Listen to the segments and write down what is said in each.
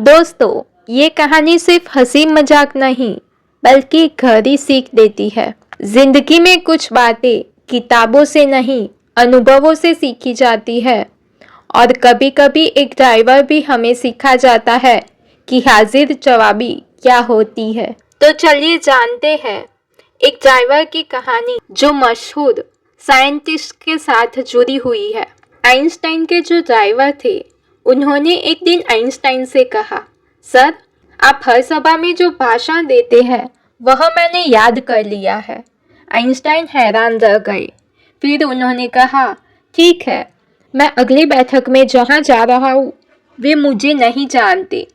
दोस्तों, ये कहानी सिर्फ हंसी मजाक नहीं बल्कि गहरी सीख देती है। जिंदगी में कुछ बातें किताबों से नहीं, अनुभवों से सीखी जाती है। और कभी कभी एक ड्राइवर भी हमें सिखा जाता है कि हाजिर जवाबी क्या होती है। तो चलिए जानते हैं एक ड्राइवर की कहानी जो मशहूर साइंटिस्ट के साथ जुड़ी हुई है। आइंस्टाइन के जो ड्राइवर थे, उन्होंने एक दिन आइंस्टाइन से कहा, सर, आप हर सभा में जो भाषण देते हैं वह मैंने याद कर लिया है। आइंस्टाइन हैरान रह गए। फिर उन्होंने कहा, ठीक है, मैं अगली बैठक में जहाँ जा रहा हूँ वे मुझे नहीं जानते।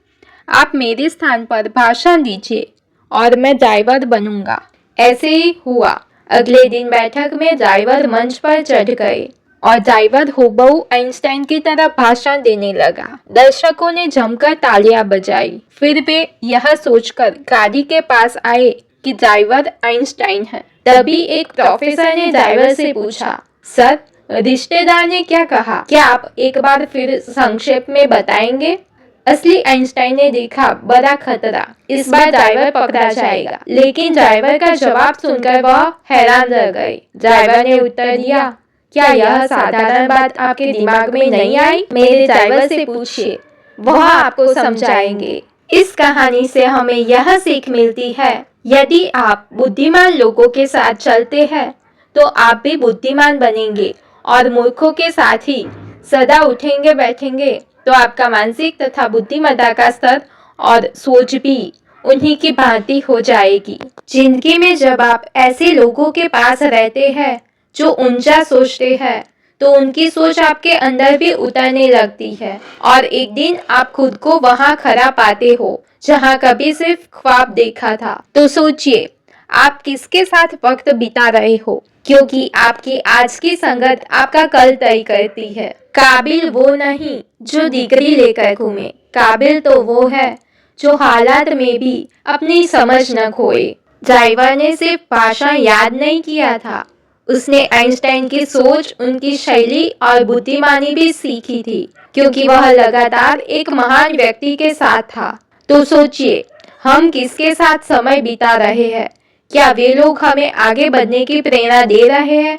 आप मेरे स्थान पर भाषण दीजिए और मैं ड्राइवर बनूंगा। ऐसे ही हुआ। अगले दिन बैठक में ड्राइवर मंच पर चढ़ गए और ड्राइवर हूबहू आइंस्टाइन की तरह भाषण देने लगा। दर्शकों ने जमकर तालियां बजाई। फिर वे यह सोचकर गाड़ी के पास आए कि ड्राइवर आइंस्टाइन है। तभी एक प्रोफेसर ने ड्राइवर से पूछा, सर, रिश्तेदार ने क्या कहा? क्या आप एक बार फिर संक्षेप में बताएंगे? असली आइंस्टाइन ने देखा बड़ा खतरा, इस बार ड्राइवर पकड़ा जाएगा। लेकिन ड्राइवर का जवाब सुनकर वह हैरान रह गए। ड्राइवर ने उत्तर दिया, क्या यह साधारण बात आपके दिमाग में नहीं आई? मेरे ड्राइवर से पूछिए, वह आपको समझाएंगे। इस कहानी से हमें यह सीख मिलती है, यदि आप बुद्धिमान लोगों के साथ चलते हैं तो आप भी बुद्धिमान बनेंगे, और मूर्खों के साथ ही सदा उठेंगे बैठेंगे तो आपका मानसिक तथा बुद्धिमत्ता का स्तर और सोच भी उन्हीं की भांति हो जाएगी। जिंदगी में जब आप ऐसे लोगों के पास रहते हैं जो ऊंचा सोचते हैं, तो उनकी सोच आपके अंदर भी उतरने लगती है और एक दिन आप खुद को वहां खड़ा पाते हो जहां कभी सिर्फ ख्वाब देखा था। तो सोचिए, आप किसके साथ वक्त बिता रहे हो, क्योंकि आपकी आज की संगत आपका कल तय करती है। काबिल वो नहीं जो डिग्री लेकर घूमे, काबिल तो वो है जो हालात में भी अपनी समझ न खोए। ड्राइवर ने सिर्फ भाषण याद नहीं किया था, उसने आइंस्टाइन की सोच, उनकी शैली और बुद्धिमानी भी सीखी थी, क्योंकि वह लगातार एक महान व्यक्ति के साथ था। तो सोचिए, हम किसके साथ समय बिता रहे हैं? क्या वे लोग हमें आगे बढ़ने की प्रेरणा दे रहे हैं,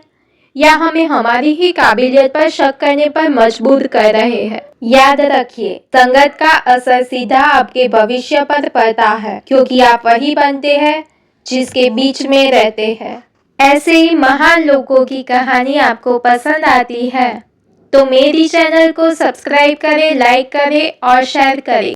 या हमें हमारी ही काबिलियत पर शक करने पर मजबूर कर रहे हैं? याद रखिए, संगत का असर सीधा आपके भविष्य पर पड़ता है, क्योंकि आप वही बनते हैं जिसके बीच में रहते हैं। ऐसे ही महान लोगों की कहानी आपको पसंद आती है तो मेरी चैनल को सब्सक्राइब करें, लाइक करें और शेयर करें।